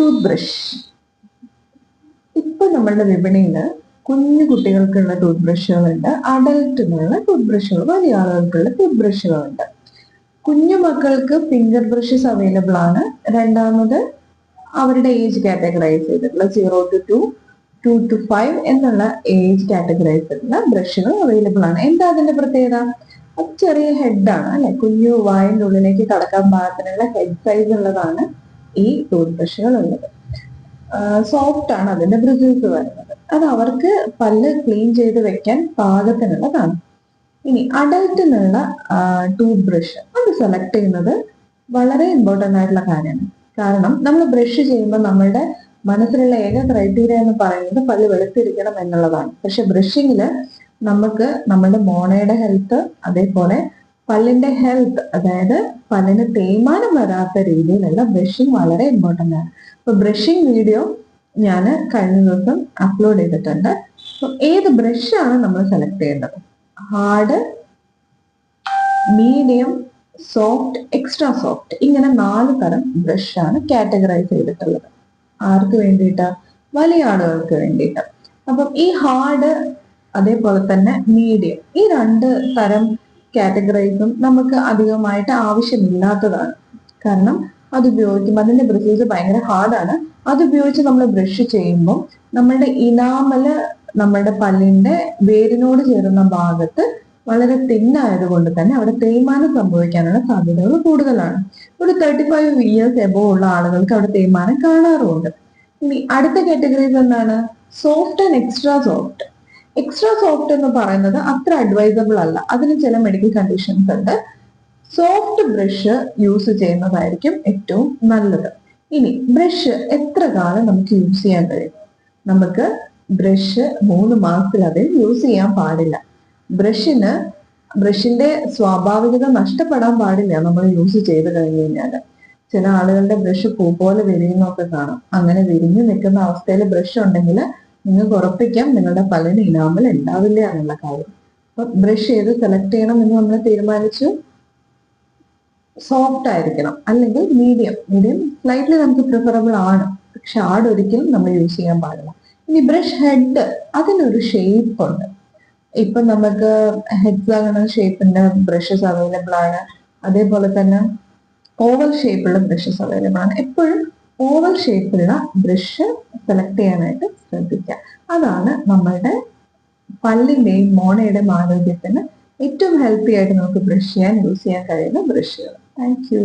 Tooth brush. ഇപ്പൊ നമ്മളുടെ വിപണിയിൽ കുഞ്ഞു കുട്ടികൾക്കുള്ള ടൂത്ത് ബ്രഷുകളുണ്ട്, അഡൽട്ടിനുള്ള ടൂത്ത് ബ്രഷുകൾ, വലിയ ആളുകൾക്കുള്ള ടൂത്ത് ബ്രഷുകളുണ്ട്. കുഞ്ഞു മക്കൾക്ക് ഫിംഗർ ബ്രഷസ് അവൈലബിൾ ആണ്. രണ്ടാമത് അവരുടെ ഏജ് കാറ്റഗറൈസ് ചെയ്തിട്ടുള്ള 0 to 2, 2 to 5 എന്നുള്ള ഏജ് കാറ്റഗറൈസ് ചെയ്തിട്ടുള്ള ബ്രഷുകൾ അവൈലബിൾ ആണ്. എന്താ അതിന്റെ പ്രത്യേകത? അത് ചെറിയ ഹെഡാണ് അല്ലെ, കുഞ്ഞു വായന്റെ ഉള്ളിലേക്ക് കടക്കാൻ പാകത്തിനുള്ള ഹെഡ് സൈസ് ഉള്ളതാണ് ഈ ടൂത്ത് ബ്രഷുകൾ ഉള്ളത്. സോഫ്റ്റ് ആണ് അതിന്റെ ബ്രിസിൽസ് വരുന്നത്. അത് അവർക്ക് പല്ല് ക്ലീൻ ചെയ്ത് വെക്കാൻ പാകത്തിനുള്ളതാണ്. ഇനി അഡൽട്ടിനുള്ള ടൂത്ത് ബ്രഷ് അത് സെലക്ട് ചെയ്യുന്നത് വളരെ ഇമ്പോർട്ടൻ്റ് ആയിട്ടുള്ള കാര്യമാണ്. കാരണം നമ്മൾ ബ്രഷ് ചെയ്യുമ്പോൾ നമ്മളുടെ മനസ്സിലുള്ള ഏക ക്രൈറ്റീരിയ എന്ന് പറയുന്നത് പല്ല് വെളുത്തിരിക്കണം എന്നുള്ളതാണ്. പക്ഷെ ബ്രഷിങ്ങിൽ നമുക്ക് നമ്മളുടെ മോണയുടെ ഹെൽത്ത്, അതേപോലെ പല്ലിന്റെ ഹെൽത്ത്, അതായത് പല്ലിന് തേയ്മാനം വരാത്ത രീതിയിലുള്ള ബ്രഷിങ് വളരെ ഇമ്പോർട്ടൻ്റ് ആണ്. അപ്പൊ ബ്രഷിങ് വീഡിയോ ഞാൻ കഴിഞ്ഞ ദിവസം അപ്ലോഡ് ചെയ്തിട്ടുണ്ട്. അപ്പൊ ഏത് ബ്രഷാണ് നമ്മൾ സെലക്ട് ചെയ്യേണ്ടത്? Hard, medium, soft, extra soft, ഇങ്ങനെ 4 തരം ബ്രഷാണ് കാറ്റഗറൈസ് ചെയ്തിട്ടുള്ളത്. ആർക്ക് വേണ്ടിയിട്ടാ? വലിയ ആളുകൾക്ക് വേണ്ടിയിട്ട്. അപ്പം ഈ ഹാർഡ്, അതേപോലെ തന്നെ മീഡിയം, ഈ 2 തരം കാറ്റഗറൈസും നമുക്ക് അധികമായിട്ട് ആവശ്യമില്ലാത്തതാണ്. കാരണം അത് ഉപയോഗിക്കുമ്പോൾ അതിന്റെ ബ്രഷസ് ഭയങ്കര ഹാർഡാണ്. അത് ഉപയോഗിച്ച് നമ്മൾ ബ്രഷ് ചെയ്യുമ്പോൾ നമ്മളുടെ ഇനാമല് നമ്മളുടെ പല്ലിന്റെ വേരിനോട് ചേരുന്ന ഭാഗത്ത് വളരെ തിന്നായതുകൊണ്ട് തന്നെ അവിടെ തേയ്മാനം സംഭവിക്കാനുള്ള സാധ്യതകൾ കൂടുതലാണ്. ഒരു 35 ഇയേഴ്സ് എബോ ഉള്ള ആളുകൾക്ക് അവിടെ തേയ്മാനം കാണാറുമുണ്ട്. ഇനി അടുത്ത കാറ്റഗറീസ് എന്താണ്? Soft and extra soft. Extra soft എന്ന് പറയുന്നത് അത്ര അഡ്വൈസബിൾ അല്ല, അതിന് ചില മെഡിക്കൽ കണ്ടീഷൻസ് ഉണ്ട്. സോഫ്റ്റ് ബ്രഷ് യൂസ് ചെയ്യുന്നതായിരിക്കും ഏറ്റവും നല്ലത്. ഇനി ബ്രഷ് എത്ര കാലം നമുക്ക് യൂസ് ചെയ്യാൻ കഴിയും? നമുക്ക് ബ്രഷ് 3 മാസത്തിലധികം യൂസ് ചെയ്യാൻ പാടില്ല. ബ്രഷിന്റെ സ്വാഭാവികത നഷ്ടപ്പെടാൻ പാടില്ല നമ്മൾ യൂസ് ചെയ്ത് കഴിഞ്ഞു കഴിഞ്ഞാൽ. ചില ആളുകളുടെ ബ്രഷ് പൂ പോലെ വിരിയുന്നൊക്കെ കാണാം. അങ്ങനെ വിരിഞ്ഞു നിൽക്കുന്ന അവസ്ഥയിൽ ബ്രഷ് ഉണ്ടെങ്കിൽ നിങ്ങൾക്ക് ഉറപ്പിക്കാം നിങ്ങളുടെ പല്ലിന് ഇനാമൽ ഉണ്ടാവില്ല എന്നുള്ള കാര്യം. അപ്പൊ ബ്രഷ് ഏത് സെലക്ട് ചെയ്യണം എന്ന് നമ്മൾ തീരുമാനിച്ചു. സോഫ്റ്റ് ആയിരിക്കണം, അല്ലെങ്കിൽ മീഡിയം സ്ലൈറ്റ്ലി നമുക്ക് പ്രിഫറബിൾ ആണ്, പക്ഷെ ഹാർഡ് ഒരിക്കലും നമ്മൾ യൂസ് ചെയ്യാൻ പാടില്ല. ഇനി ബ്രഷ് ഹെഡ്, അതിനൊരു ഷേപ്പ് ഉണ്ട്. ഇപ്പൊ നമുക്ക് ഹെക്സാഗണൽ ഷേപ്പിന്റെ ബ്രഷസ് അവൈലബിൾ ആണ്, അതേപോലെ തന്നെ ഓവൽ ഷേപ്പുള്ള ബ്രഷസ് അവൈലബിൾ ആണ്. എപ്പോഴും ഓവൽ ഷേപ്പുള്ള ബ്രഷ് സെലക്ട് ചെയ്യാനായിട്ട് ശ്രദ്ധിക്കുക. അതാണ് നമ്മളുടെ പല്ലിന്റെയും മോണയുടെയും ആരോഗ്യത്തിന് ഏറ്റവും ഹെൽത്തി ആയിട്ട് നമുക്ക് ബ്രഷ് ചെയ്യാൻ യൂസ് ചെയ്യാൻ കഴിയുന്ന ബ്രഷുകൾ. Thank you.